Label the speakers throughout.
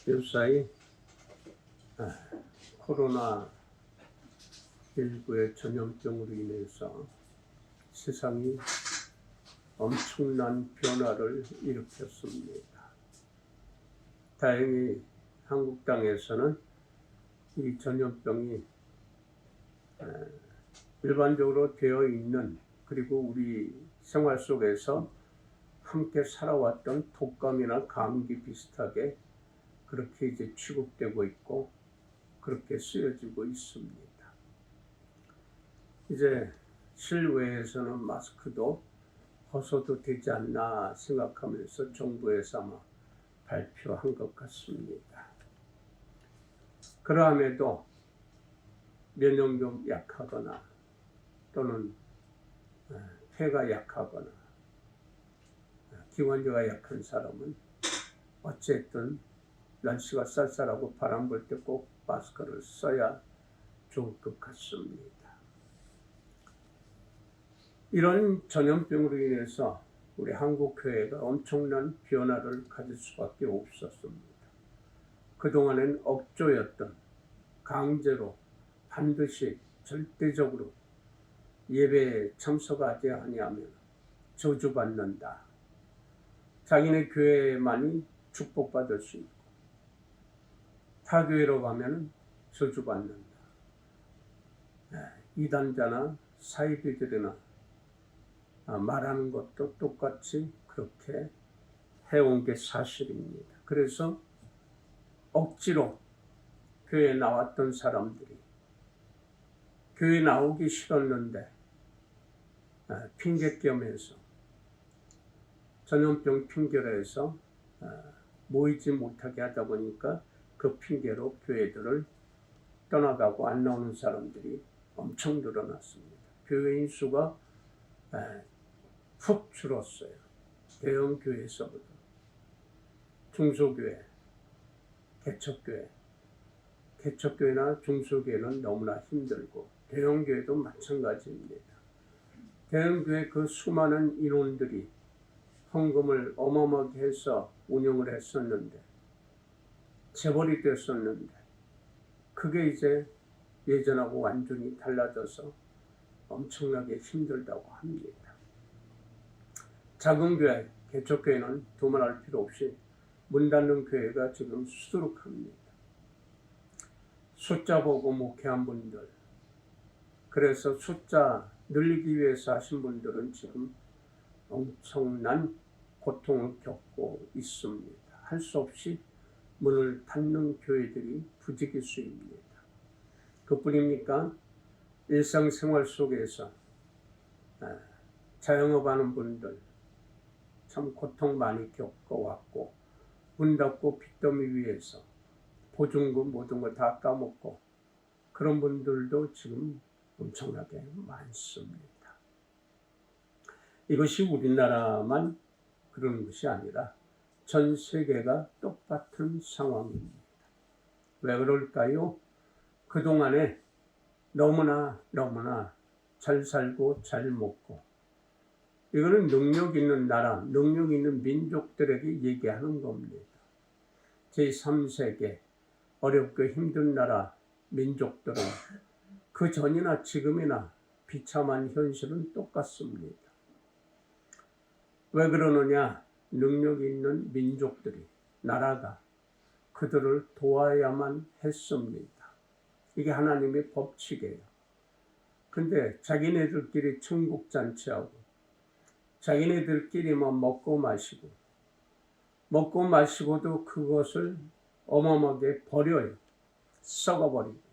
Speaker 1: 요사이 코로나19의 전염병으로 인해서 세상이 엄청난 변화를 일으켰습니다. 다행히 한국 땅에서는 이 전염병이 일반적으로 되어 있는, 그리고 우리 생활 속에서 함께 살아왔던 독감이나 감기 비슷하게 그렇게 이제 취급되고 있고 그렇게 쓰여지고 있습니다. 이제 실외에서는 마스크도 벗어도 되지 않나 생각하면서 정부에서 아마 발표한 것 같습니다. 그러함에도 면역력 약하거나 또는 폐가 약하거나 기관지가 약한 사람은 어쨌든 날씨가 쌀쌀하고 바람 불 때 꼭 마스크를 써야 좋을 것 같습니다. 이런 전염병으로 인해서 우리 한국교회가 엄청난 변화를 가질 수밖에 없었습니다. 그동안엔 억조였던, 강제로 반드시 절대적으로 예배에 참석하지 아니하면 저주받는다. 자기네 교회만이 축복받을 수 있고 타 교회로 가면 저주받는다. 이단자나 사이비들이나 말하는 것도 똑같이 그렇게 해온 게 사실입니다. 그래서 억지로 교회에 나왔던 사람들이 교회 나오기 싫었는데 핑계겸해서 전염병 핑계로 해서 모이지 못하게 하다 보니까 그 핑계로 교회들을 떠나가고 안 나오는 사람들이 엄청 늘어났습니다. 교회인 수가 훅 줄었어요. 대형 교회에서부터 중소교회, 개척교회나 중소교회는 너무나 힘들고 대형 교회도 마찬가지입니다. 대형 교회 그 수많은 인원들이 헌금을 어마어마하게 해서 운영을 했었는데, 재벌이 됐었는데, 그게 이제 예전하고 완전히 달라져서 엄청나게 힘들다고 합니다. 작은 교회, 개척교회는 두말할 필요 없이 문 닫는 교회가 지금 수두룩합니다. 숫자 보고 목회한 분들, 그래서 숫자 늘리기 위해서 하신 분들은 지금 엄청난 고통을 겪고 있습니다. 할 수 없이 문을 닫는 교회들이 부지기수입니다. 그뿐입니까? 일상생활 속에서 자영업하는 분들 참 고통 많이 겪어왔고, 문 닫고 빚더미 위에서 보증금 모든 걸 다 까먹고 그런 분들도 지금 엄청나게 많습니다. 이것이 우리나라만 그런 것이 아니라 전 세계가 똑같은 상황입니다. 왜 그럴까요? 그동안에 너무나 잘 살고 잘 먹고, 이거는 능력 있는 나라, 능력 있는 민족들에게 얘기하는 겁니다. 제3세계 어렵고 힘든 나라 민족들은 그 전이나 지금이나 비참한 현실은 똑같습니다. 왜 그러느냐? 능력 있는 민족들이, 나라가 그들을 도와야만 했습니다. 이게 하나님의 법칙이에요. 근데 자기네들끼리 천국잔치하고 자기네들끼리만 먹고 마시고도 그것을 어마어마하게 버려요. 썩어버리고.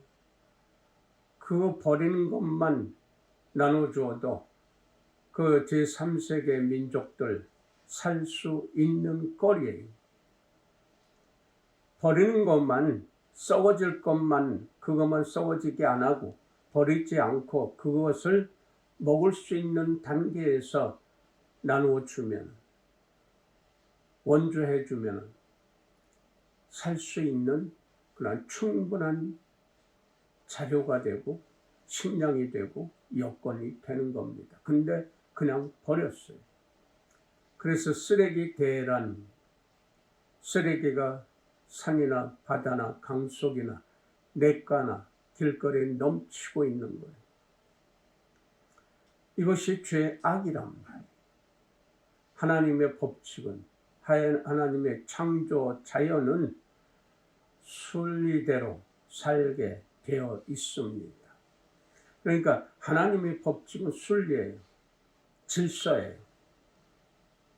Speaker 1: 그거 버리는 것만 나눠주어도 그 제3세계 민족들 살 수 있는 거리예요. 버리는 것만, 썩어질 것만, 그것만 썩어지게 안 하고 버리지 않고 그것을 먹을 수 있는 단계에서 나누어주면, 원주해주면 살 수 있는 그런 충분한 자료가 되고 식량이 되고 여건이 되는 겁니다. 근데 그냥 버렸어요. 그래서 쓰레기 대란, 쓰레기가 산이나 바다나 강속이나 냇가나 길거리에 넘치고 있는 거예요. 이것이 죄의 악이란 말이에요. 하나님의 법칙은, 하나님의 창조 자연은 순리대로 살게 되어 있습니다. 그러니까 하나님의 법칙은 순리예요. 질서예요.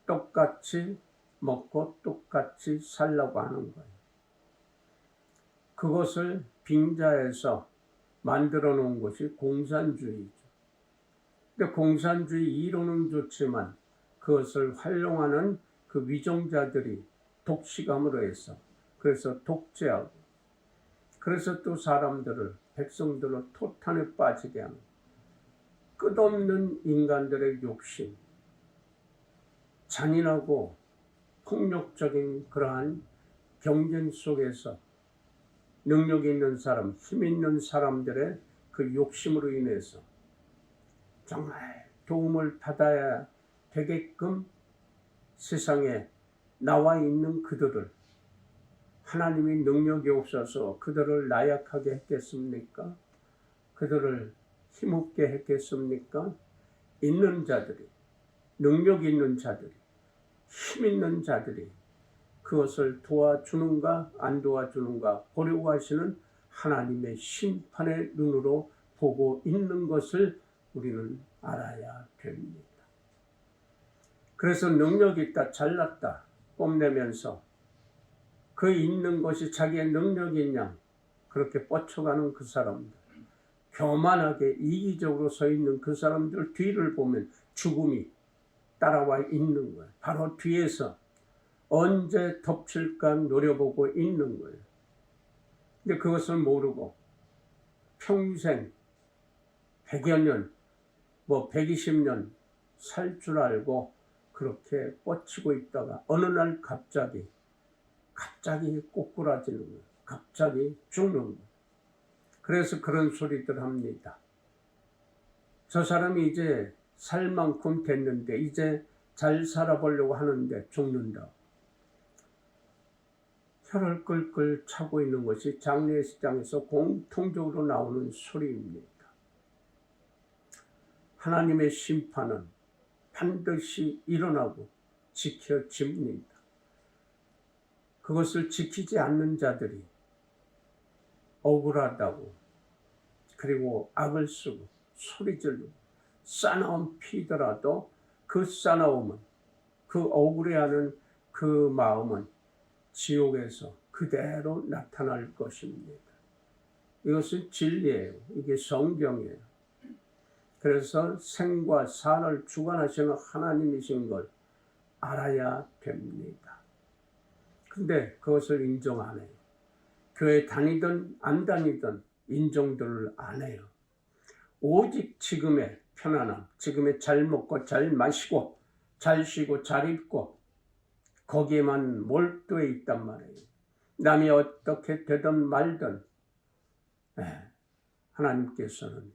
Speaker 1: 똑같이 먹고 똑같이 살라고 하는 거예요. 그것을 빙자해서 만들어 놓은 것이 공산주의죠. 근데 공산주의 이론은 좋지만 그것을 활용하는 그 위정자들이 독식함으로 해서, 그래서 독재하고, 그래서 또 사람들을, 백성들을 토탄에 빠지게 하는 끝없는 인간들의 욕심, 잔인하고 폭력적인 그러한 경쟁 속에서 능력 있는 사람, 힘 있는 사람들의 그 욕심으로 인해서 정말 도움을 받아야 되게끔 세상에 나와 있는 그들을, 하나님이 능력이 없어서 그들을 나약하게 했겠습니까? 그들을 힘없게 했겠습니까? 있는 자들이, 능력 있는 자들이, 힘 있는 자들이 그것을 도와주는가 안 도와주는가 보려고 하시는 하나님의 심판의 눈으로 보고 있는 것을 우리는 알아야 됩니다. 그래서 능력 있다, 잘났다 뽐내면서 그 있는 것이 자기의 능력이냐 그렇게 뻗쳐가는 그 사람들, 교만하게 이기적으로 서 있는 그 사람들 뒤를 보면 죽음이 따라와 있는 거예요. 바로 뒤에서 언제 덮칠까 노려보고 있는 거예요. 근데 그것을 모르고 평생 100여 년, 120년 살 줄 알고 그렇게 뻗치고 있다가 어느 날 갑자기 꼬꾸라지는 거예요. 갑자기 죽는 거예요. 그래서 그런 소리들 합니다. 저 사람이 이제 살 만큼 됐는데 이제 잘 살아보려고 하는데 죽는다. 혀를 끌끌 차고 있는 것이 장례식장에서 공통적으로 나오는 소리입니다. 하나님의 심판은 반드시 일어나고 지켜집니다. 그것을 지키지 않는 자들이 억울하다고, 그리고 악을 쓰고 소리 지르고 싸나움 피더라도 그 싸나움은, 그 억울해하는 그 마음은 지옥에서 그대로 나타날 것입니다. 이것은 진리예요. 이게 성경이에요. 그래서 생과 사를 주관하시는 하나님이신 걸 알아야 됩니다. 근데 그것을 인정 안 해요. 교회 다니든 안 다니든 인정들을 안 해요. 오직 지금의 편안함, 지금의 잘 먹고 잘 마시고 잘 쉬고 잘 입고 거기에만 몰두해 있단 말이에요. 남이 어떻게 되든 말든 하나님께서는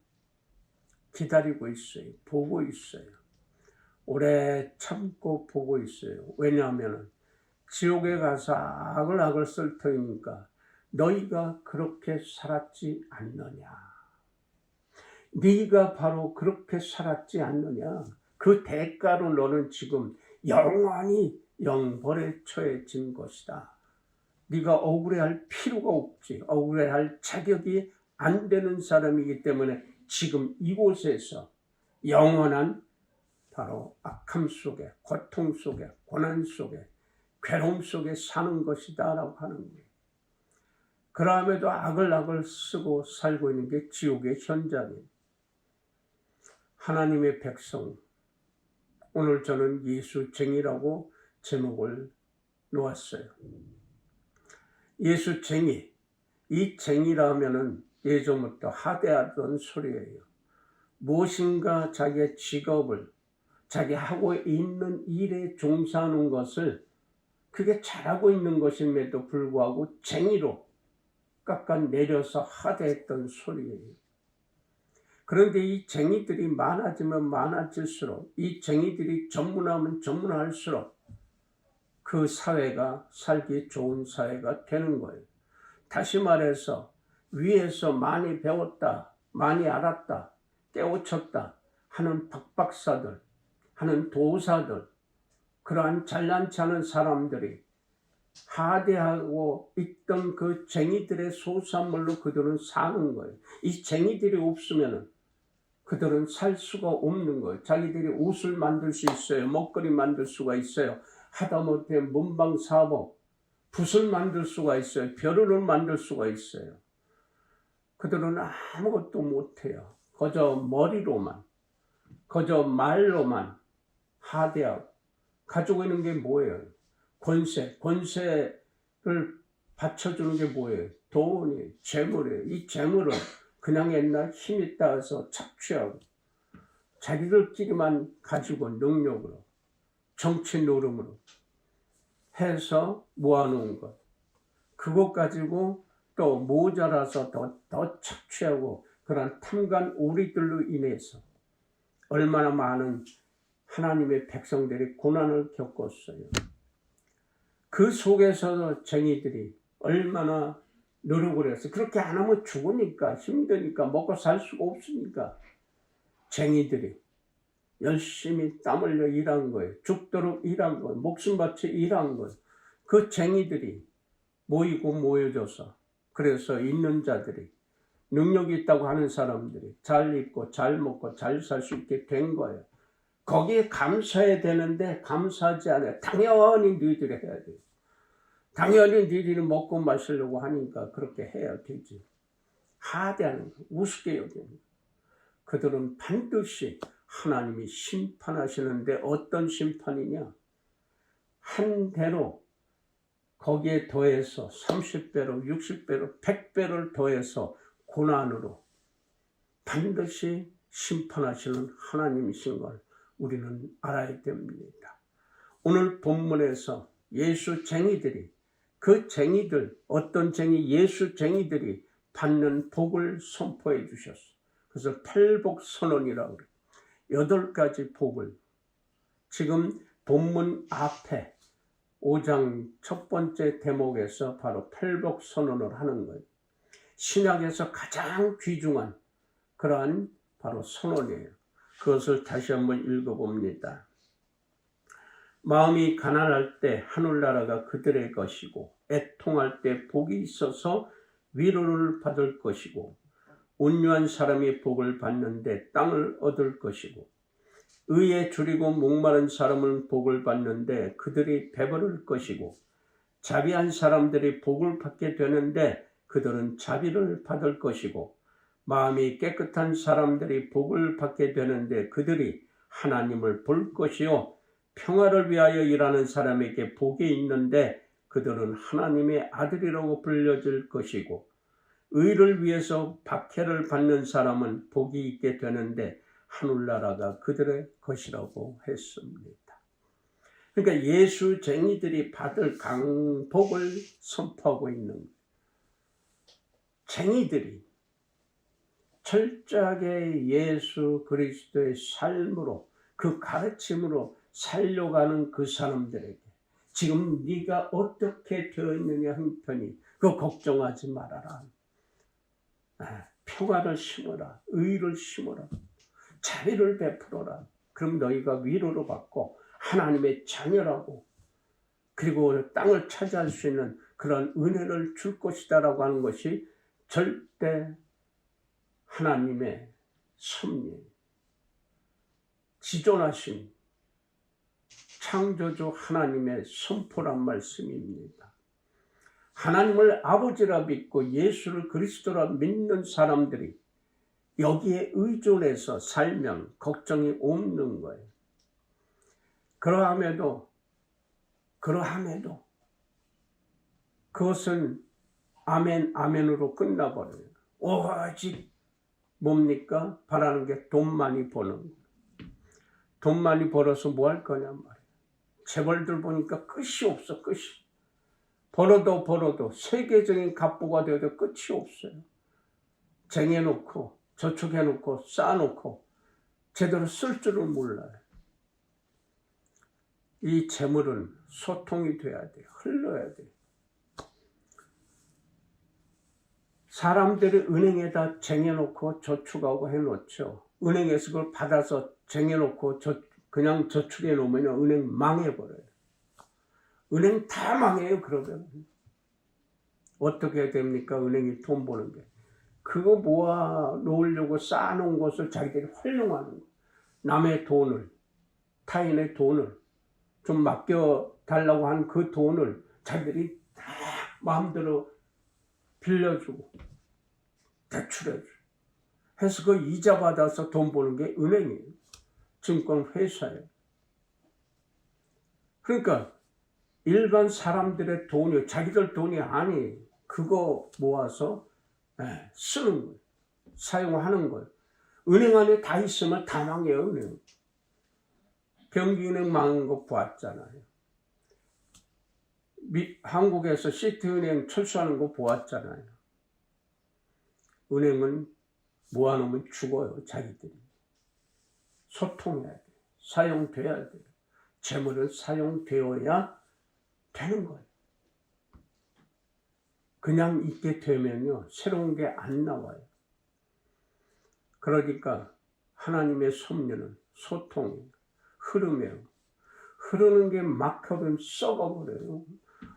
Speaker 1: 기다리고 있어요. 보고 있어요. 오래 참고 보고 있어요. 왜냐하면 지옥에 가서 악을 쓸 터이니까 너희가 그렇게 살았지 않느냐. 네가 바로 그렇게 살았지 않느냐. 그 대가로 너는 지금 영원히 영벌에 처해진 것이다. 네가 억울해할 필요가 없지. 억울해할 자격이 안 되는 사람이기 때문에 지금 이곳에서 영원한 바로 악함 속에, 고통 속에, 고난 속에, 괴로움 속에 사는 것이다 라고 하는 거예요. 그럼에도 악을 쓰고 살고 있는 게 지옥의 현장이에요. 하나님의 백성, 오늘 저는 예수쟁이라고 제목을 놓았어요. 예수쟁이, 이 쟁이라 하면은 예전부터 하대하던 소리예요. 무엇인가 자기의 직업을, 자기 하고 있는 일에 종사하는 것을 그게 잘하고 있는 것임에도 불구하고 쟁이로 깎아내려서 하대했던 소리예요. 그런데 이 쟁이들이 많아지면 많아질수록, 이 쟁이들이 전문하면 전문할수록 그 사회가 살기 좋은 사회가 되는 거예요. 다시 말해서 위에서 많이 배웠다, 많이 알았다, 깨우쳤다 하는 박박사들, 하는 도사들, 그러한 잘난치 않은 사람들이 하대하고 있던 그 쟁이들의 소산물로 그들은 사는 거예요. 이 쟁이들이 없으면 그들은 살 수가 없는 거예요. 자기들이 옷을 만들 수 있어요. 먹거리 만들 수가 있어요. 하다못해 문방사복, 붓을 만들 수가 있어요. 벼루를 만들 수가 있어요. 그들은 아무것도 못해요. 그저 머리로만, 그저 말로만 하대하고 가지고 있는 게 뭐예요? 권세를 받쳐주는 게 뭐예요? 돈이, 재물이에요. 이 재물은 그냥 옛날 힘 있다 해서 착취하고 자기들끼리만 가지고 능력으로, 정치 노름으로 해서 모아놓은 것. 그것 가지고 또 모자라서 더 착취하고 그런 탐관 오리들로 인해서 얼마나 많은 하나님의 백성들이 고난을 겪었어요. 그 속에서 쟁이들이 얼마나 노력을 했어요. 그렇게 안 하면 죽으니까, 힘드니까, 먹고 살 수가 없으니까 쟁이들이 열심히 땀 흘려 일한 거예요. 죽도록 일한 거예요. 목숨 바쳐 일한 거예요. 그 쟁이들이 모이고 모여져서, 그래서 있는 자들이, 능력이 있다고 하는 사람들이 잘 입고 잘 먹고 잘 살 수 있게 된 거예요. 거기에 감사해야 되는데 감사하지 않아요. 당연히 너희들이 해야 돼요. 당연히 너희들이 먹고 마시려고 하니까 그렇게 해야 되지. 하대하는 거, 우습게 여기는 거. 그들은 반드시 하나님이 심판하시는데 어떤 심판이냐? 한 대로 거기에 더해서 30배로, 60배로, 100배를 더해서 고난으로 반드시 심판하시는 하나님이신 걸 우리는 알아야 됩니다. 오늘 본문에서 예수 쟁이들이, 그 쟁이들, 어떤 쟁이, 예수 쟁이들이 받는 복을 선포해 주셨어요. 그래서 팔복선언이라고 그래요. 8가지 복을 지금 본문 앞에 5장 첫 번째 대목에서 바로 팔복선언을 하는 거예요. 신약에서 가장 귀중한 그러한 바로 선언이에요. 그것을 다시 한번 읽어봅니다. 마음이 가난할 때 하늘나라가 그들의 것이고 애통할 때 복이 있어서 위로를 받을 것이고 온유한 사람이 복을 받는데 땅을 얻을 것이고 의에 줄이고 목마른 사람은 복을 받는데 그들이 배부를 것이고 자비한 사람들이 복을 받게 되는데 그들은 자비를 받을 것이고 마음이 깨끗한 사람들이 복을 받게 되는데 그들이 하나님을 볼 것이요 평화를 위하여 일하는 사람에게 복이 있는데 그들은 하나님의 아들이라고 불려질 것이고 의를 위해서 박해를 받는 사람은 복이 있게 되는데 하늘나라가 그들의 것이라고 했습니다. 그러니까 예수쟁이들이 받을 강복을 선포하고 있는 쟁이들이 철저하게 예수 그리스도의 삶으로 그 가르침으로 살려가는 그 사람들에게 지금 네가 어떻게 되어 있느냐 형편이 그거 걱정하지 말아라. 평화를 심어라. 의를 심어라. 자비를 베풀어라. 그럼 너희가 위로를 받고 하나님의 자녀라고 그리고 땅을 차지할 수 있는 그런 은혜를 줄 것이다 라고 하는 것이 절대 하나님의 섭리, 지존하신 창조주 하나님의 선포란 말씀입니다. 하나님을 아버지라 믿고 예수를 그리스도라 믿는 사람들이 여기에 의존해서 살면 걱정이 없는 거예요. 그러함에도 그것은 아멘, 아멘으로 끝나버려요. 오직 뭡니까? 바라는 게 돈 많이 버는 거예요. 돈 많이 벌어서 뭐 할 거냐 말이에요. 재벌들 보니까 끝이 없어, 끝이. 벌어도 세계적인 갑부가 되어도 끝이 없어요. 쟁여놓고 저축해놓고 쌓아놓고 제대로 쓸 줄을 몰라요. 이 재물은 소통이 돼야 돼요. 흘러야 돼요. 사람들이 은행에다 쟁여놓고 저축하고 해놓죠. 은행에서 그걸 받아서 쟁여놓고 그냥 저축해 놓으면 은행 망해버려요. 은행 다 망해요. 그러면 어떻게 됩니까? 은행이 돈 버는 게. 그거 모아 놓으려고 쌓아놓은 것을 자기들이 활용하는 거예요. 남의 돈을, 타인의 돈을 좀 맡겨달라고 한 그 돈을 자기들이 다 마음대로 빌려주고 대출해주고 해서 그 이자 받아서 돈 버는 게 은행이에요. 증권회사예요. 그러니까 일반 사람들의 돈이 자기들 돈이 아니 그거 모아서 쓰는 거예요. 사용하는 거예요. 은행 안에 다 있으면 다 망해요. 은행. 경기은행 망한 거 보았잖아요. 한국에서 시티은행 철수하는 거 보았잖아요. 은행은 모아놓으면 죽어요. 자기들이. 소통해야 돼요. 사용돼야 돼요. 재물은 사용되어야 되는 거예요. 그냥 있게 되면요. 새로운 게 안 나와요. 그러니까 하나님의 섭리는 소통이에요. 흐름이에요. 흐르는 게 막혀버리면 썩어버려요.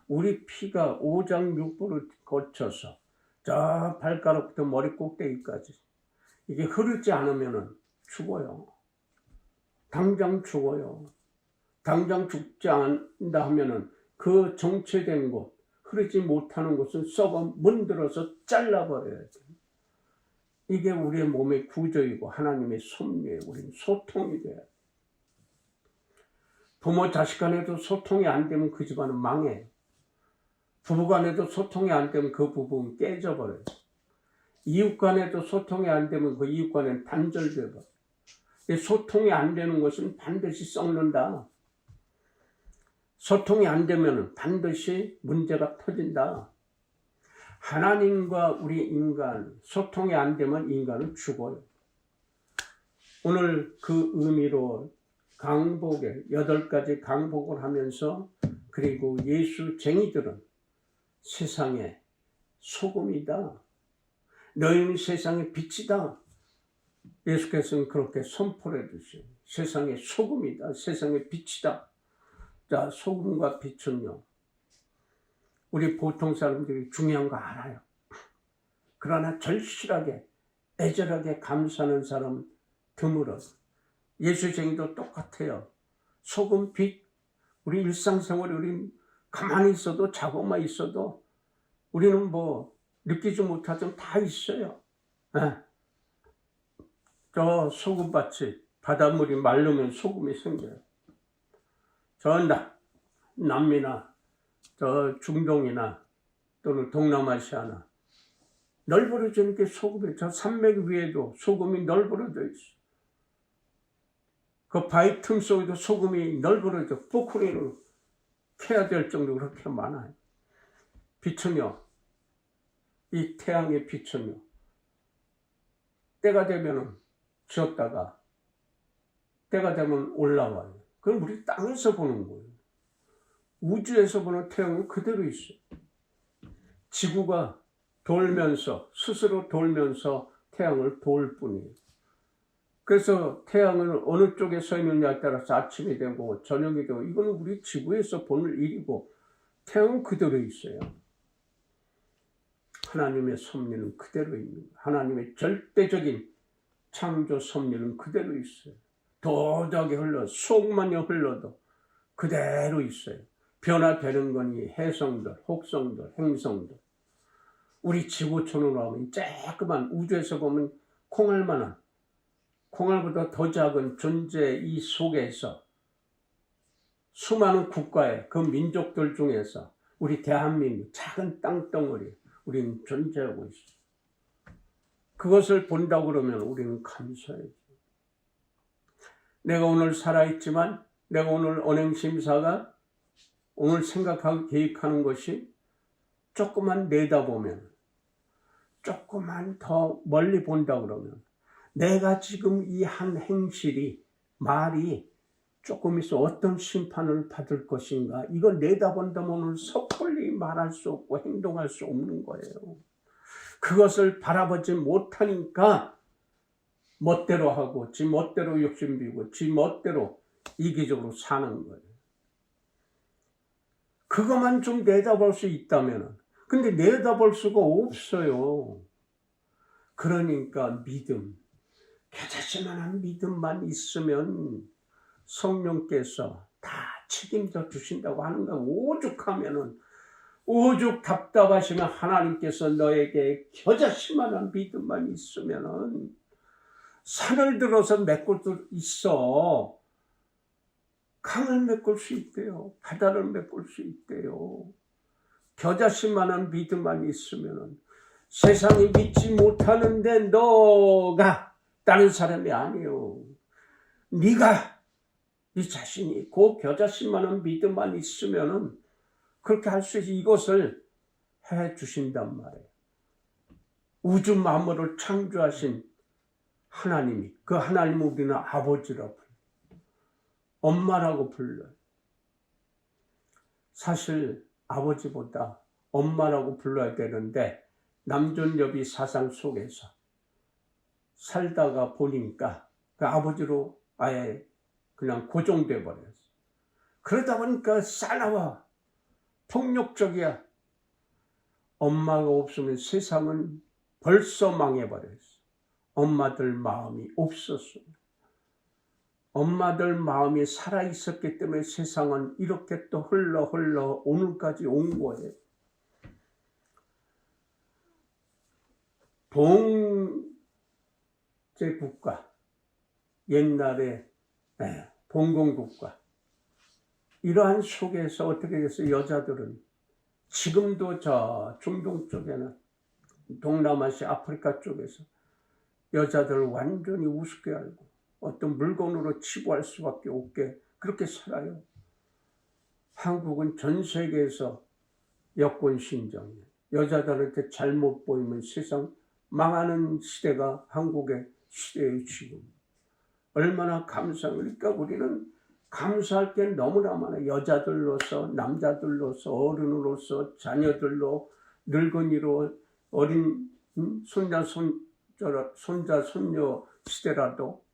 Speaker 1: 우리 피가 오장육부를 거쳐서 저 발가락부터 머리 꼭대기까지 이게 흐르지 않으면 죽어요. 당장 죽어요. 당장 죽지 않는다 하면은 그 정체된 곳, 흐르지 못하는 곳은 썩어 문드러서 잘라버려야 돼요. 이게 우리의 몸의 구조이고 하나님의 섭리예요. 우리는 소통이 돼야 돼요. 부모 자식 간에도 소통이 안 되면 그 집안은 망해요. 부부 간에도 소통이 안 되면 그 부부는 깨져버려요. 이웃 간에도 소통이 안 되면 그 이웃 간에는 단절되고. 소통이 안 되는 것은 반드시 썩는다. 소통이 안 되면 반드시 문제가 터진다. 하나님과 우리 인간, 소통이 안 되면 인간은 죽어요. 오늘 그 의미로 강복에 8가지 강복을 하면서 그리고 예수쟁이들은 세상의 소금이다. 너희는 세상의 빛이다. 예수께서는 그렇게 선포를 해주세요. 세상의 소금이다. 세상의 빛이다. 자, 소금과 빛은요. 우리 보통 사람들이 중요한 거 알아요. 그러나 절실하게 애절하게 감사하는 사람 드물어. 예수쟁이도 똑같아요. 소금, 빛. 우리 일상생활에 우리 가만히 있어도 자고만 있어도 우리는 뭐 느끼지 못하지만 다 있어요. 저 소금밭이 바닷물이 마르면 소금이 생겨요. 저 남미나 저 중동이나 또는 동남아시아나 널브러지는 게 소금이에요. 저 산맥 위에도 소금이 널브러져 있어. 그 바위 틈 속에도 소금이 널브러져 포크리로 캐야 될 정도로 그렇게 많아요. 빛은요. 이 태양의 빛은요. 때가 되면은 지었다가 때가 되면 올라와요. 그럼 우리 땅에서 보는 거예요. 우주에서 보는 태양은 그대로 있어요. 지구가 돌면서 스스로 돌면서 태양을 돌 뿐이에요. 그래서 태양은 어느 쪽에 서 있느냐에 따라서 아침이 되고 저녁이 되고 이거는 우리 지구에서 보는 일이고 태양은 그대로 있어요. 하나님의 섭리는 그대로 있는 거예요. 하나님의 절대적인 창조 섭리는 그대로 있어요. 도덕이 흘러 수억만이 흘러도 그대로 있어요. 변화되는 거니 해성들, 혹성들, 행성들. 우리 지구촌으로 하면 조그만 우주에서 보면 콩알만한 콩알보다 더 작은 존재 이 속에서 수많은 국가의 그 민족들 중에서 우리 대한민국 작은 땅덩어리 우리는 존재하고 있어요. 그것을 본다고 그러면 우리는 감사해요. 내가 오늘 살아있지만 내가 오늘 언행심사가 오늘 생각하고 계획하는 것이 조금만 내다보면 조금만 더 멀리 본다 그러면 내가 지금 이 한 행실이 말이 조금 있어 어떤 심판을 받을 것인가, 이걸 내다본다면 오늘 섣불리 말할 수 없고 행동할 수 없는 거예요. 그것을 바라보지 못하니까 멋대로 하고 지 멋대로 욕심비고 지 멋대로 이기적으로 사는 거예요. 그것만 좀 내다볼 수 있다면, 근데 내다볼 수가 없어요. 그러니까 믿음, 겨자씨만한 믿음만 있으면 성령께서 다 책임져 주신다고 하는 거. 오죽하면은, 오죽 답답하시면 하나님께서 너에게 겨자씨만한 믿음만 있으면은 산을 들어서 메꿀 수 있어. 강을 메꿀 수 있대요. 바다를 메꿀 수 있대요. 겨자씨만한 믿음만 있으면은 세상이 믿지 못하는데 너가 다른 사람이 아니요. 네가 네 자신이 그 겨자씨만한 믿음만 있으면은 그렇게 할 수 있어. 이것을 해 주신단 말이에요. 우주 만물을 창조하신 하나님이, 그 하나님을 우리는 아버지라고 불러요. 엄마라고 불러요. 사실 아버지보다 엄마라고 불러야 되는데 남존여비 사상 속에서 살다가 보니까 그 아버지로 아예 그냥 고정돼 버렸어요. 그러다 보니까 싸나워 폭력적이야. 엄마가 없으면 세상은 벌써 망해버렸어. 엄마들 마음이 없었어요. 엄마들 마음이 살아있었기 때문에 세상은 이렇게 또 흘러 오늘까지 온 거예요. 봉제국가, 옛날에 봉건국가, 이러한 속에서 어떻게 됐어요? 여자들은 지금도 저 중동 쪽에는, 동남아시아, 아프리카 쪽에서 여자들을 완전히 우습게 알고 어떤 물건으로 치부할 수밖에 없게 그렇게 살아요. 한국은 전 세계에서 여권 신정이에요. 여자들한테 잘못 보이면 세상 망하는 시대가 한국의 시대의 지금. 얼마나 감사합니까? 우리는 감사할 게 너무나 많아요. 여자들로서, 남자들로서, 어른으로서, 자녀들로, 늙은이로, 어린 손자, 손녀 시대라도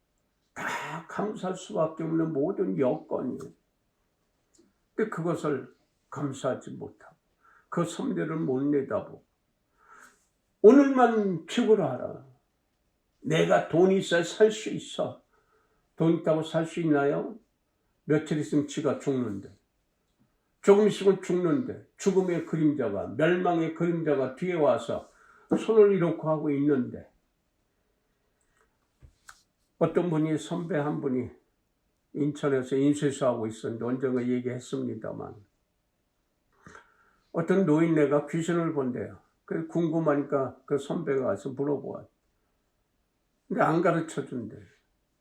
Speaker 1: 다 감사할 수밖에 없는 모든 여건이에요. 근데 그것을 감사하지 못하고 그 섭리를 못 내다보고 오늘만 최고로 알아. 내가 돈이 있어야 살 수 있어. 돈 있다고 살 수 있나요? 며칠 있으면 지가 죽는데, 조금 있으면 죽는데, 죽음의 그림자가, 멸망의 그림자가 뒤에 와서 손을 이렇게 하고 있는데, 어떤 분이, 선배 한 분이 인천에서 인쇄소하고 있었는데 언젠가 얘기했습니다만, 어떤 노인네가 귀신을 본대요. 그래서 궁금하니까 그 선배가 와서 물어보아. 근데 안 가르쳐 준대.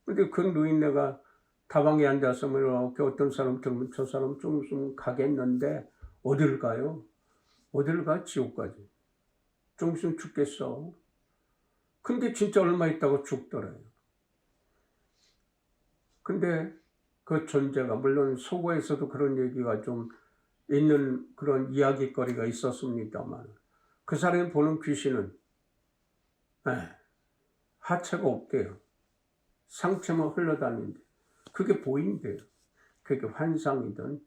Speaker 1: 근데 그 노인네가 다방에 앉아서 이렇게 어떤 사람 들으면 저 사람 좀 있으면 가겠는데 어딜 가요? 어딜 가? 지옥까지. 좀 있으면 죽겠어. 근데 진짜 얼마 있다고 죽더래요. 근데 그 존재가, 물론 서구에서도 그런 얘기가 좀 있는 그런 이야기거리가 있었습니다만, 그 사람이 보는 귀신은 하체가 없대요. 상체만 흘러다니는데 그게 보인대요. 그게 환상이든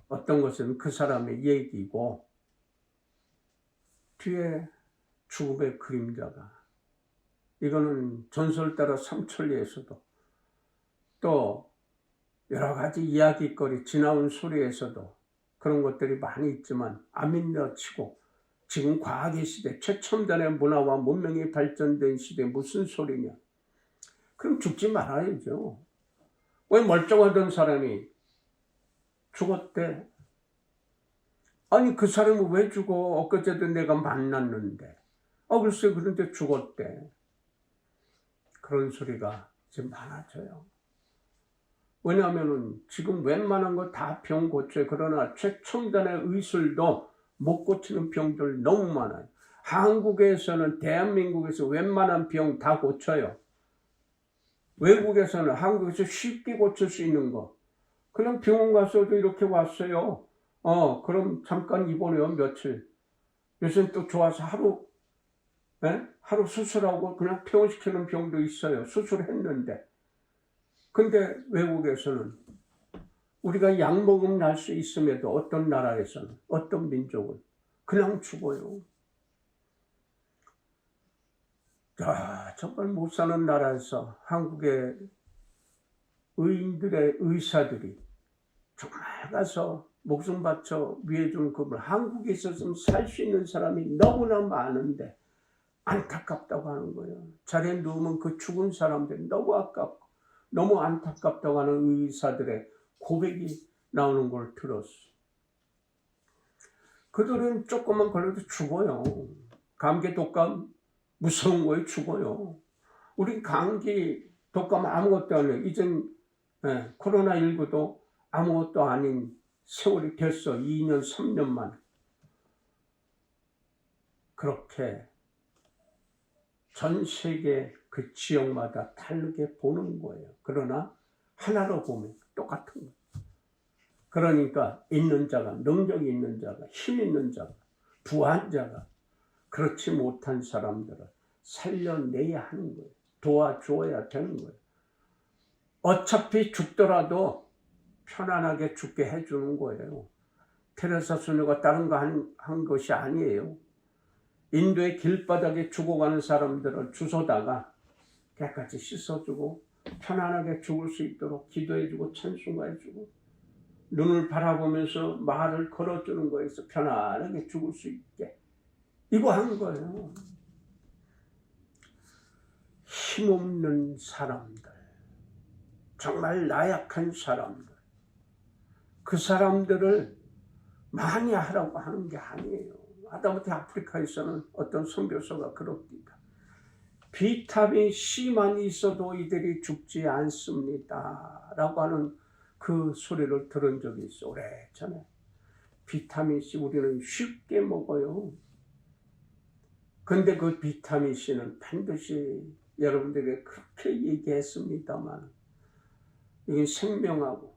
Speaker 1: 어떤 것은 그 사람의 얘기고, 뒤에 죽음의 그림자가, 이거는 전설 따라 삼천리에서도 또 여러 가지 이야기거리, 지나온 소리에서도 그런 것들이 많이 있지만 안 믿는 치고, 지금 과학의 시대, 최첨단의 문화와 문명이 발전된 시대 무슨 소리냐? 그럼 죽지 말아야죠. 왜 멀쩡하던 사람이 죽었대? 아니 그 사람은 왜 죽어? 엊그제도 내가 만났는데. 글쎄 그런데 죽었대. 그런 소리가 지금 많아져요. 왜냐하면 지금 웬만한 거 다 병 고쳐요. 그러나 최첨단의 의술도 못 고치는 병들 너무 많아요. 한국에서는, 대한민국에서 웬만한 병 다 고쳐요. 외국에서는, 한국에서 쉽게 고칠 수 있는 거 그냥 병원 가서도 이렇게 왔어요. 그럼 잠깐 입원해요, 며칠. 요새 또 좋아서 하루 수술하고 그냥 퇴원시키는 병도 있어요. 수술했는데. 근데 외국에서는 우리가 약 먹으면 날 수 있음에도 어떤 나라에서는, 어떤 민족은 그냥 죽어요. 정말 못 사는 나라에서 한국의 의인들의 의사들이 정말 가서 목숨 바쳐 위해주는 그분, 한국에 있었으면 살 수 있는 사람이 너무나 많은데 안타깝다고 하는 거예요. 자리에 누우면 그 죽은 사람들이 너무 아깝고 너무 안타깝다고 하는 의사들의 고백이 나오는 걸 들었어. 그들은 조금만 걸려도 죽어요. 감기 독감 무서운 거에 죽어요. 우리 감기 독감 아무것도 아니에요. 이젠 코로나19도 아무것도 아닌 세월이 됐어. 2년, 3년만. 그렇게 전 세계 그 지역마다 다르게 보는 거예요. 그러나 하나로 보면 똑같은 거예요. 그러니까 있는 자가, 능력이 있는 자가, 힘 있는 자가, 부한 자가 그렇지 못한 사람들을 살려내야 하는 거예요. 도와줘야 되는 거예요. 어차피 죽더라도 편안하게 죽게 해주는 거예요. 테레사 수녀가 다른 거 한 것이 아니에요. 인도의 길바닥에 죽어가는 사람들을 주워다가 깨끗이 씻어주고 편안하게 죽을 수 있도록 기도해주고 찬송해주고 눈을 바라보면서 말을 걸어주는 거에서 편안하게 죽을 수 있게 이거 한 거예요. 힘없는 사람들, 정말 나약한 사람들, 그 사람들을 많이 하라고 하는 게 아니에요. 하다못해 아프리카에서는 어떤 선교사가 그럽니다. 비타민 C만 있어도 이들이 죽지 않습니다. 라고 하는 그 소리를 들은 적이 있어. 오래전에. 비타민 C 우리는 쉽게 먹어요. 근데 그 비타민 C는 반드시 여러분들에게 그렇게 얘기했습니다만 이게 생명하고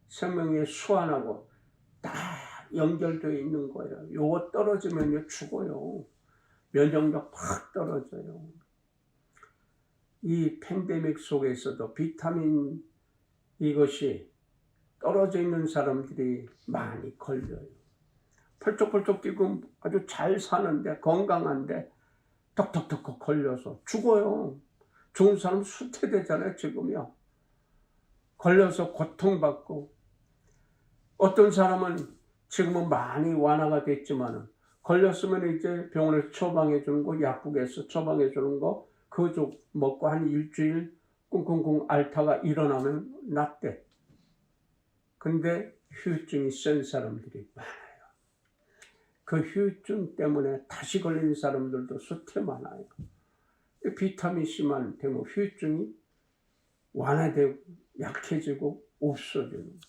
Speaker 1: 생명의 수완하고 딱 연결되어 있는 거예요. 요거 떨어지면요 죽어요. 면역력 확 떨어져요. 이 팬데믹 속에서도 비타민 이것이 떨어져 있는 사람들이 많이 걸려요. 펄쩍펄쩍 뛰고 아주 잘 사는데 건강한데 턱턱턱 걸려서 죽어요. 좋은 사람 수태되잖아요 지금요. 걸려서 고통받고 어떤 사람은 지금은 많이 완화가 됐지만 걸렸으면 이제 병원에서 처방해 주는 거 약국에서 처방해 주는 거 그거 먹고 한 일주일 꿍꿍꿍 앓다가 일어나면 낫대. 근데 후유증이 센 사람들이 많아요. 그 후유증 때문에 다시 걸리는 사람들도 수태 많아요. 비타민 C만 되면 후유증이 완화되고 약해지고 없어지는 거예요.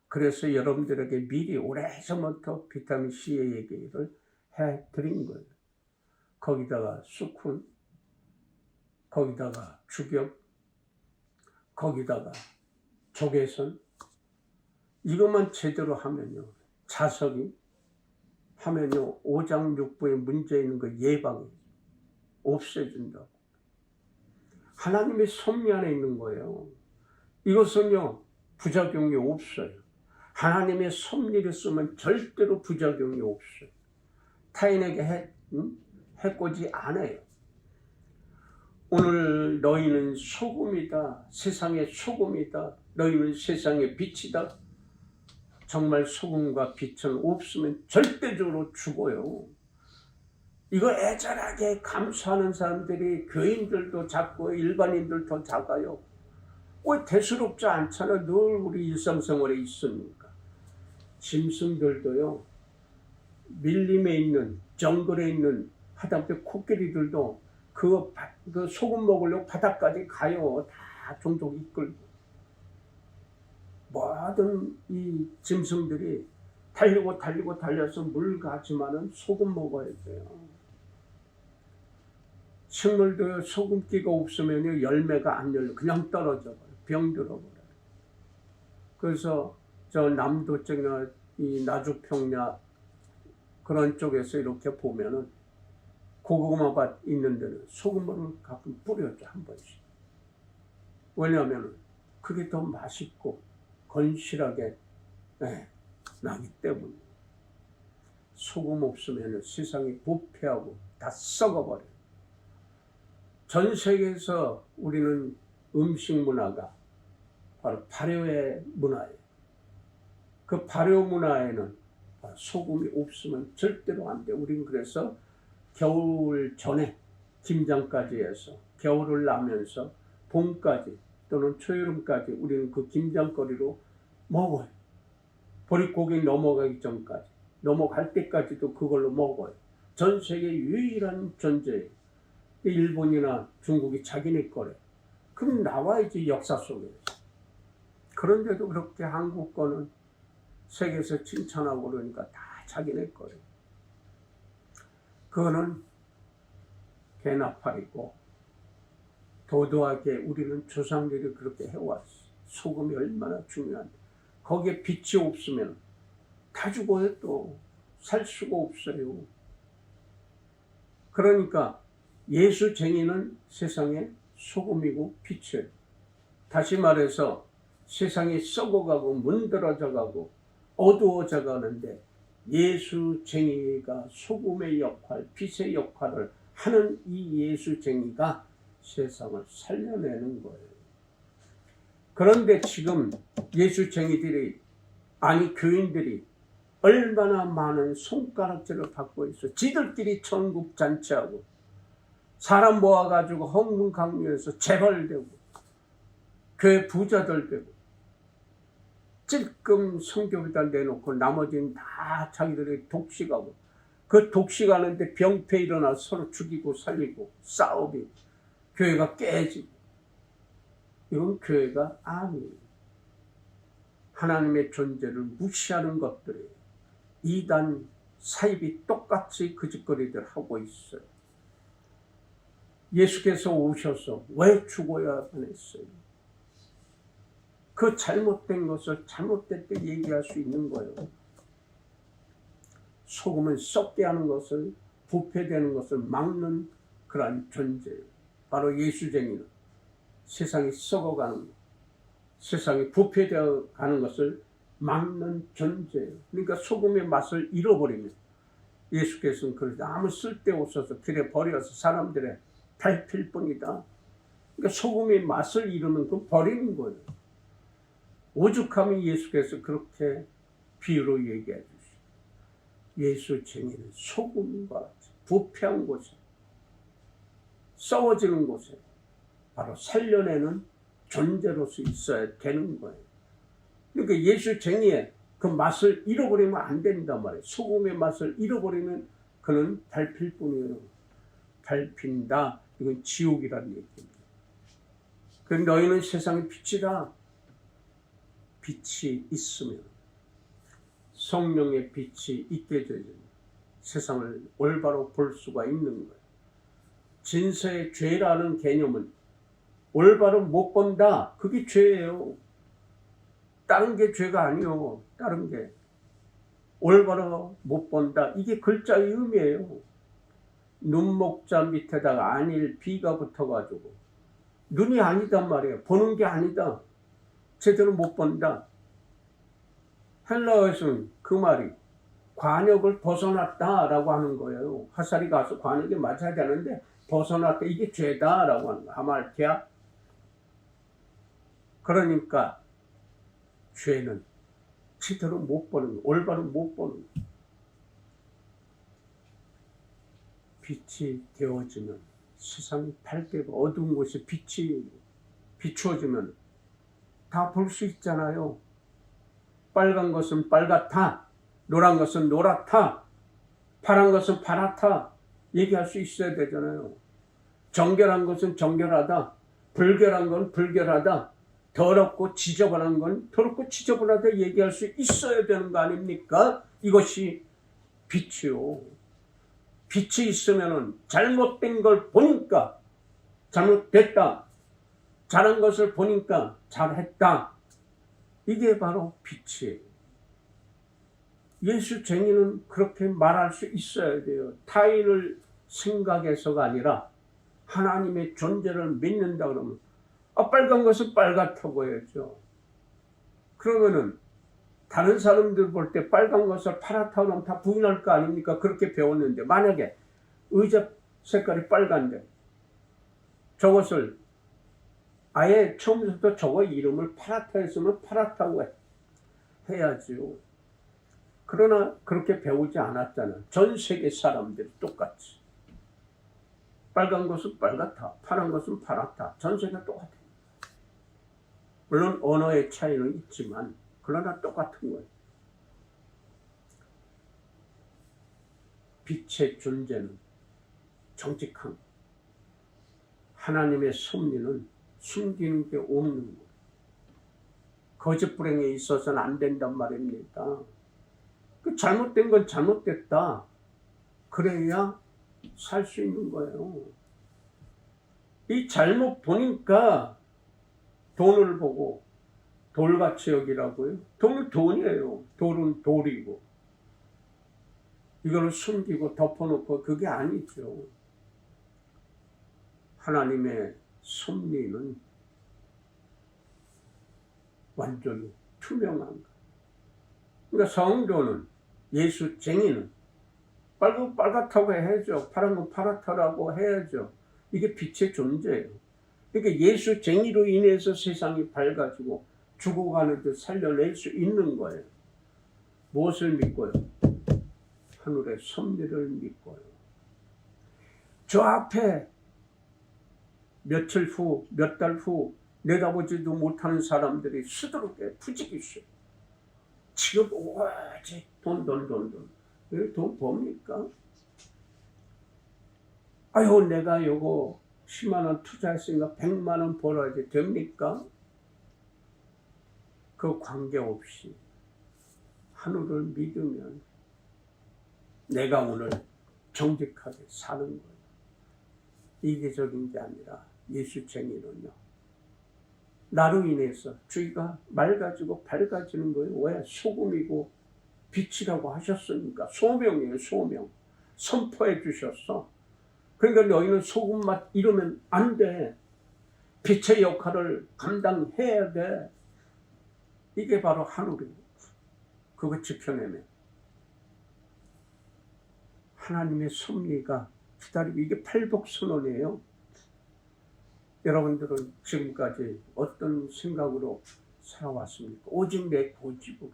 Speaker 1: 그래서 여러분들에게 미리 오래전부터 비타민 C의 얘기를 해드린 거예요. 거기다가 수쿤, 거기다가 주격, 거기다가 적외선 이것만 제대로 하면요. 자석이 하면요. 오장육부에 문제 있는 거 예방해 없애준다고. 하나님의 섭리 안에 있는 거예요. 이것은요. 부작용이 없어요. 하나님의 섭리를 쓰면 절대로 부작용이 없어요. 타인에게 해코지 않아요. 오늘 너희는 소금이다. 세상의 소금이다. 너희는 세상의 빛이다. 정말 소금과 빛은 없으면 절대적으로 죽어요. 이거 애절하게 감수하는 사람들이 교인들도 작고 일반인들도 작아요. 왜 대수롭지 않잖아. 늘 우리 일상생활에 있으니까. 짐승들도요. 밀림에 있는 정글에 있는 하다못해 코끼리들도 그 소금 먹으려고 바닥까지 가요. 다 종족 이끌고. 모든 이 짐승들이 달려서 물 가지만은 소금 먹어야 돼요. 식물도 소금기가 없으면 열매가 안 열려. 그냥 떨어져 버려. 병들어 버려. 그래서 저 남도 쪽이나 이 나주평야 그런 쪽에서 이렇게 보면은 고구마밭 있는 데는 소금물을 가끔 뿌려줘, 한 번씩. 왜냐하면 그게 더 맛있고 건실하게 나기 때문에. 소금 없으면 세상이 부패하고 다 썩어버려요. 전 세계에서 우리는 음식 문화가 바로 발효의 문화예요. 그 발효 문화에는 소금이 없으면 절대로 안 돼. 우린 그래서 겨울 전에 김장까지 해서 겨울을 나면서 봄까지 또는 초여름까지 우리는 그 김장거리로 먹어요. 보릿고기 넘어가기 전까지, 넘어갈 때까지도 그걸로 먹어요. 전 세계 유일한 존재예요. 일본이나 중국이 자기네 거래. 그럼 나와야지, 역사 속에서. 그런데도 그렇게 한국 거는 세계에서 칭찬하고 그러니까 다 자기네 거예요. 그거는 개나팔이고 도도하게 우리는 조상들이 그렇게 해왔어. 소금이 얼마나 중요한데. 거기에 빛이 없으면 다 죽어요. 또 살 수가 없어요. 그러니까 예수쟁이는 세상의 소금이고 빛이에요. 다시 말해서 세상이 썩어가고 문드러져가고 어두워져 가는데 예수쟁이가 소금의 역할, 빛의 역할을 하는 이 예수쟁이가 세상을 살려내는 거예요. 그런데 지금 예수쟁이들이, 아니 교인들이 얼마나 많은 손가락질을 받고 있어. 지들끼리 천국 잔치하고 사람 모아가지고 헌금강요해서 재벌되고 교회 부자들 되고 찔끔 성교비다 내놓고 나머지는 다 자기들이 독식하고, 그 독식하는데 병폐 일어나 서로 죽이고 살리고 싸우고 교회가 깨지고. 이건 교회가 아니에요. 하나님의 존재를 무시하는 것들이 이단 사입이 똑같이 그 짓거리들 하고 있어요. 예수께서 오셔서 왜 죽어야만 했어요? 그 잘못된 것을 잘못됐게 얘기할 수 있는 거예요. 소금은 썩게 하는 것을, 부패되는 것을 막는 그러한 존재예요. 바로 예수쟁이는 세상이 썩어가는 것, 세상이 부패되어 가는 것을 막는 존재예요. 그러니까 소금의 맛을 잃어버리면, 예수께서는 그걸 아무 쓸데없어서 길에 버려서 사람들의 밟힐 뿐이다. 그러니까 소금의 맛을 잃으면 그 버리는 거예요. 오죽하면 예수께서 그렇게 비유로 얘기해 주시죠. 예수쟁이는 소금과 같이 부패한 곳에, 썩어지는 곳에 바로 살려내는 존재로서 있어야 되는 거예요. 그러니까 예수쟁이의 그 맛을 잃어버리면 안 된단 말이에요. 소금의 맛을 잃어버리면 그는 밟힐 뿐이에요. 밟힌다, 이건 지옥이라는 얘기입니다. 그 너희는 세상의 빛이다. 빛이 있으면, 성령의 빛이 있게 되면 세상을 올바로 볼 수가 있는 거예요. 진서의 죄라는 개념은 올바로 못 본다, 그게 죄예요. 다른 게 죄가 아니요. 다른 게 올바로 못 본다, 이게 글자의 의미예요. 눈목자 밑에다가 안일 비가 붙어가지고 눈이 아니단 말이에요. 보는 게 아니다. 제대로 못 본다. 헬라어에서는 그 말이 관역을 벗어났다라고 하는 거예요. 화살이 가서 관역에 맞아야 되는데 벗어났다, 이게 죄다라고 하는 거예요. 하말티아. 그러니까 죄는 제대로 못 보는 거예요. 올바로 못 보는 거예요. 빛이 되어지면 세상이 밝게, 어두운 곳에 빛이 비추어지면 다 볼 수 있잖아요. 빨간 것은 빨갛다, 노란 것은 노랗다, 파란 것은 파랗다 얘기할 수 있어야 되잖아요. 정결한 것은 정결하다, 불결한 건 불결하다, 더럽고 지저분한 건 더럽고 지저분하다 얘기할 수 있어야 되는 거 아닙니까? 이것이 빛이요. 빛이 있으면 잘못된 걸 보니까 잘못됐다, 잘한 것을 보니까 잘했다, 이게 바로 빛이에요. 예수쟁이는 그렇게 말할 수 있어야 돼요. 타인을 생각해서가 아니라 하나님의 존재를 믿는다 그러면 빨간 것은 빨갛다고 해야죠. 그러면은 다른 사람들 볼 때 빨간 것을 파랗다고 하면 다 부인할 거 아닙니까? 그렇게 배웠는데 만약에 의자 색깔이 빨간데 저것을 아예 처음부터 저거 이름을 파랗다 했으면 파랗다고 해야지요. 그러나 그렇게 배우지 않았잖아. 전 세계 사람들이 똑같이. 빨간 것은 빨갛다. 파란 것은 파랗다. 전 세계가 똑같아. 물론 언어의 차이는 있지만 그러나 똑같은 거예요. 빛의 존재는 정직한 하나님의 섭리는 숨기는 게 없는 거예요. 거짓 불행에 있어서는 안 된단 말입니다. 그 잘못된 건 잘못됐다. 그래야 살 수 있는 거예요. 이 잘못 보니까 돈을 보고 돌같이 여기라고요. 돈은 돈이에요. 돌은 돌이고. 이거를 숨기고 덮어놓고 그게 아니죠. 하나님의 섭리는 완전히 투명한 거. 그러니까 성도는 예수쟁이는 빨갛다고 해야죠. 파란 건 파랗다라고 해야죠. 이게 빛의 존재예요. 그러니까 예수쟁이로 인해서 세상이 밝아지고 죽어가는 듯 살려낼 수 있는 거예요. 무엇을 믿고요? 하늘의 섭리를 믿고요. 저 앞에 며칠 후, 몇 달 후 내다보지도 못하는 사람들이 수두룩해 부지기수. 지금 오직 돈. 왜 돈 봅니까? 아유, 내가 요거 10만 원 투자했으니까 100만 원 벌어야지 됩니까? 그 관계없이 하늘을 믿으면 내가 오늘 정직하게 사는 거예요. 이기적인 게 아니라 예수쟁이는요. 나로 인해서 주위가 맑아지고 밝아지는 거예요. 왜? 소금이고 빛이라고 하셨으니까. 소명이에요. 소명. 선포해 주셨어. 그러니까 너희는 소금 맛 이러면 안 돼. 빛의 역할을 감당해야 돼. 이게 바로 하늘이에요. 그거 지켜내면 하나님의 섭리가 기다리고, 이게 팔복선언이에요. 여러분들은 지금까지 어떤 생각으로 살아왔습니까? 오직 내 고집으로.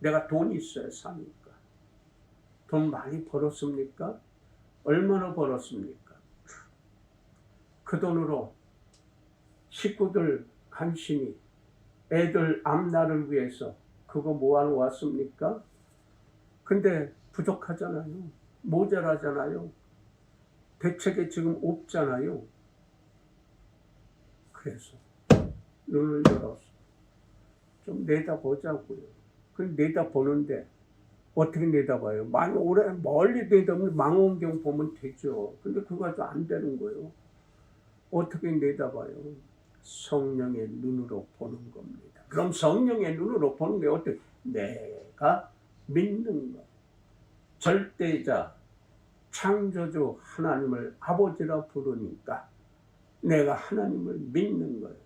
Speaker 1: 내가 돈이 있어야 사니까. 돈 많이 벌었습니까? 얼마나 벌었습니까? 그 돈으로 식구들 간신히 애들 앞날을 위해서 그거 모아놓았습니까? 근데 부족하잖아요. 모자라잖아요. 대책에 지금 없잖아요. 그래서 눈을 열어서 좀 내다보자고요. 그 내다보는데 어떻게 내다봐요? 멀리 내다보면 망원경 보면 되죠. 근데 그거 가지고 안 되는 거예요. 어떻게 내다봐요? 성령의 눈으로 보는 겁니다. 그럼 성령의 눈으로 보는 게 어떻게? 내가 믿는 것. 절대자, 창조주 하나님을 아버지라 부르니까 내가 하나님을 믿는 거예요.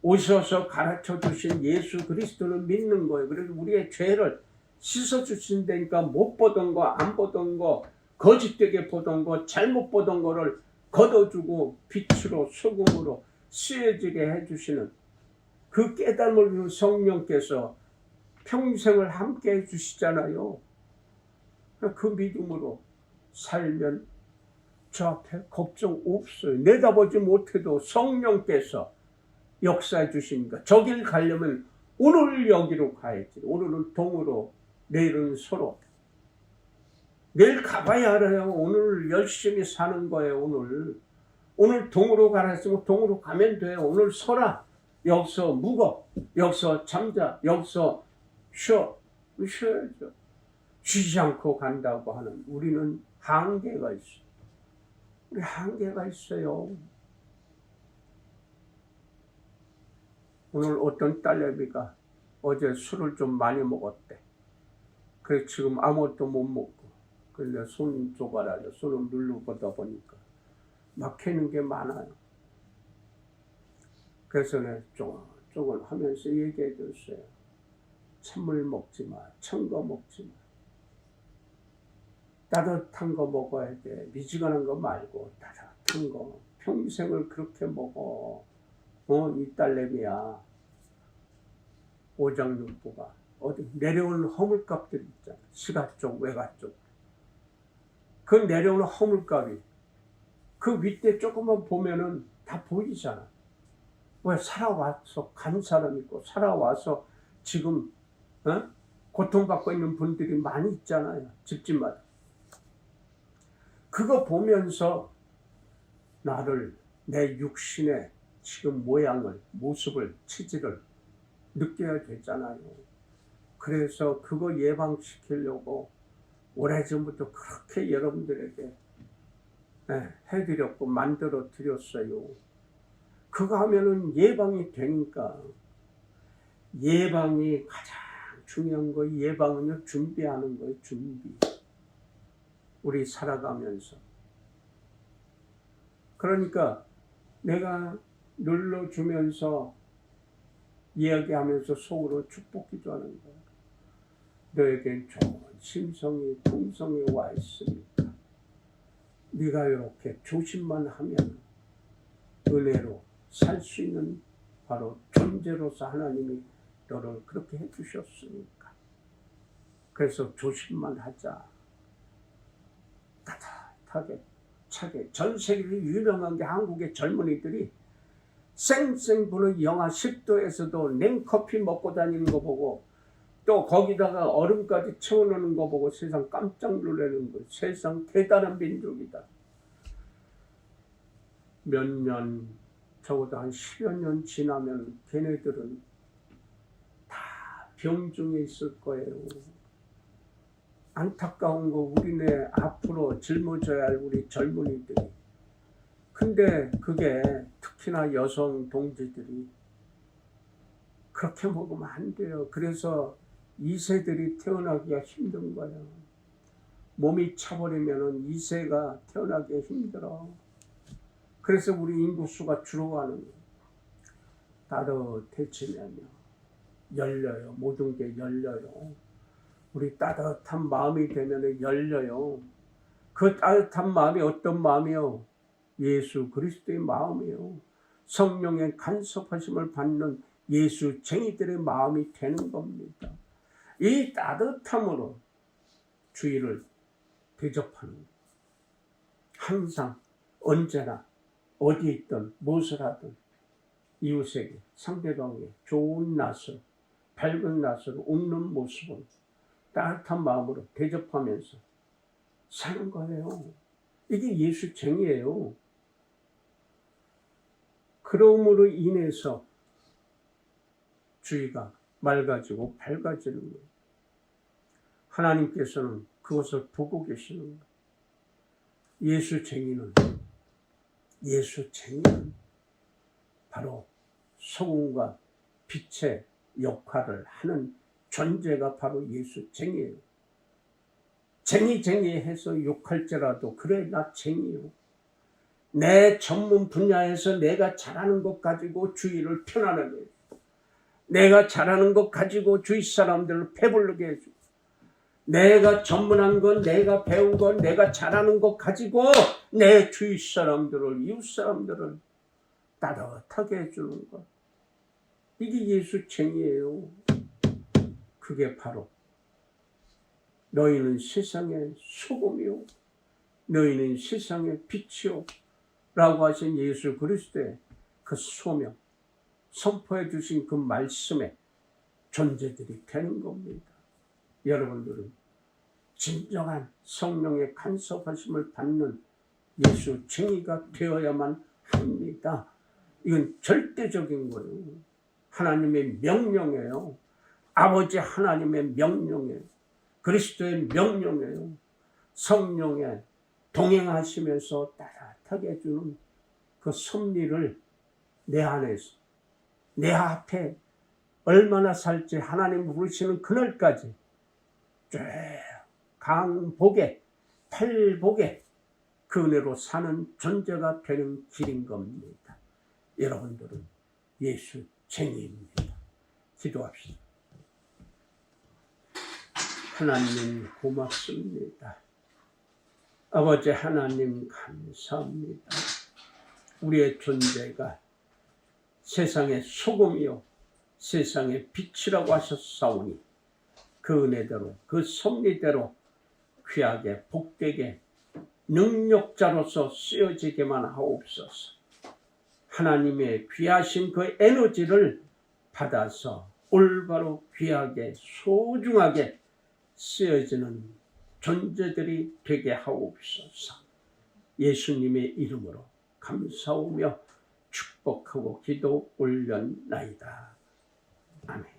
Speaker 1: 오셔서 가르쳐 주신 예수 그리스도를 믿는 거예요. 그래서 우리의 죄를 씻어 주신다니까 못 보던 거, 안 보던 거, 거짓되게 보던 거, 잘못 보던 거를 걷어주고 빛으로 소금으로 쓰여지게 해주시는 그 깨달음을 성령께서 평생을 함께 해주시잖아요. 그 믿음으로 살면 저 앞에 걱정 없어요. 내다보지 못해도 성령께서 역사해 주시니까 저 길 가려면 오늘 여기로 가야지. 오늘은 동으로, 내일은 서로. 내일 가봐야 알아요. 오늘 열심히 사는 거예요. 오늘 동으로 가라 했으면 동으로 가면 돼요. 오늘 서라. 여기서 묵어. 여기서 잠자. 여기서 쉬어야죠. 쉬지 않고 간다고 하는 우리는 한계가 있어요. 우리 한계가 있어요. 오늘 어떤 딸내미가 어제 술을 좀 많이 먹었대. 그래서 지금 아무것도 못 먹고. 근데 손 조가라져 손을 누르고다 보니까 막히는 게 많아요. 그래서 내가 쪼글 하면서 얘기해 줬어요. 찬물 먹지 마. 찬 거 먹지 마. 따뜻한 거 먹어야 돼. 미지근한 거 말고 따뜻한 거. 평생을 그렇게 먹어. 이 딸내미야. 오장육부가 어디 내려오는 허물값들 있잖아. 시가 쪽, 외가 쪽. 그 내려오는 허물값이 그 밑에 조금만 보면은 다 보이잖아. 왜 살아와서 간 사람 있고 살아와서 지금 고통받고 있는 분들이 많이 있잖아요. 집집마다. 그거 보면서 나를 내 육신의 지금 모양을 모습을 치질을 느껴야 되잖아요. 그래서 그거 예방시키려고 오래전부터 그렇게 여러분들에게 해드렸고 만들어 드렸어요. 그거 하면은 예방이 되니까. 예방이 가장 중요한 거. 예방은요 준비하는 거예요. 준비. 우리 살아가면서. 그러니까 내가 눌러주면서 이야기하면서 속으로 축복 기도하는 거야. 너에겐 좋은 심성이 풍성이 와 있으니까 네가 이렇게 조심만 하면 은혜로 살 수 있는 바로 존재로서 하나님이 너를 그렇게 해주셨으니까. 그래서 조심만 하자. 따뜻하게 차게. 전 세계로 유명한 게 한국의 젊은이들이 쌩쌩 부는 영하 10도에서도 냉커피 먹고 다니는 거 보고 또 거기다가 얼음까지 채워놓는 거 보고 세상 깜짝 놀라는 거. 세상 대단한 민족이다. 몇 년, 적어도 한 10여 년 지나면 걔네들은 다 병중에 있을 거예요. 안타까운 거 우리네 앞으로 짊어져야 할 우리 젊은이들이. 근데 그게 특히나 여성 동지들이 그렇게 먹으면 안 돼요. 그래서 2세들이 태어나기가 힘든 거예요. 몸이 차버리면 2세가 태어나기 힘들어. 그래서 우리 인구수가 줄어가는 거예요. 따뜻해지면요. 열려요. 모든 게 열려요. 우리 따뜻한 마음이 되면 열려요. 그 따뜻한 마음이 어떤 마음이요? 예수 그리스도의 마음이요. 성령의 간섭하심을 받는 예수쟁이들의 마음이 되는 겁니다. 이 따뜻함으로 주의를 대접하는 거예요. 항상 언제나 어디 있든 무엇을 하든 이웃에게 상대방에게 좋은 낯을 밝은 낯으로 웃는 모습을 따뜻한 마음으로 대접하면서 사는 거예요. 이게 예수쟁이에요. 그러므로 인해서 주의가 맑아지고 밝아지는 거예요. 하나님께서는 그것을 보고 계시는 거예요. 예수쟁이는 바로 소금과 빛의 역할을 하는 존재가 바로 예수쟁이에요. 쟁이 해서 욕할지라도 그래 나 쟁이요. 내 전문 분야에서 내가 잘하는 것 가지고 주의를 편안하게 해줘. 내가 잘하는 것 가지고 주위 사람들을 배부르게 해줘. 내가 전문한 건 내가 배운 건 내가 잘하는 것 가지고 내 주위 사람들을 이웃 사람들을 따뜻하게 해주는 것. 이게 예수쟁이에요. 그게 바로 너희는 세상의 소금이요 너희는 세상의 빛이요 라고 하신 예수 그리스도의 그 소명 선포해 주신 그 말씀의 존재들이 되는 겁니다. 여러분들은 진정한 성령의 간섭하심을 받는 예수쟁이가 되어야만 합니다. 이건 절대적인 거예요. 하나님의 명령이에요. 아버지 하나님의 명령이에요. 그리스도의 명령이에요. 성령에 동행하시면서 따뜻하게 해주는 그 섭리를 내 안에서 내 앞에 얼마나 살지 하나님 부르시는 그날까지 쭉 강복에 팔복에 그 은혜로 사는 존재가 되는 길인 겁니다. 여러분들은 예수 쟁이입니다. 기도합시다. 하나님 고맙습니다. 아버지 하나님 감사합니다. 우리의 존재가 세상의 소금이요 세상의 빛이라고 하셨사오니 그 은혜대로 그 섭리대로 귀하게 복되게 능력자로서 쓰여지게만 하옵소서. 하나님의 귀하신 그 에너지를 받아서 올바로 귀하게 소중하게 쓰여지는 존재들이 되게 하옵소서. 예수님의 이름으로 감사하며 축복하고 기도 올렸나이다. 아멘.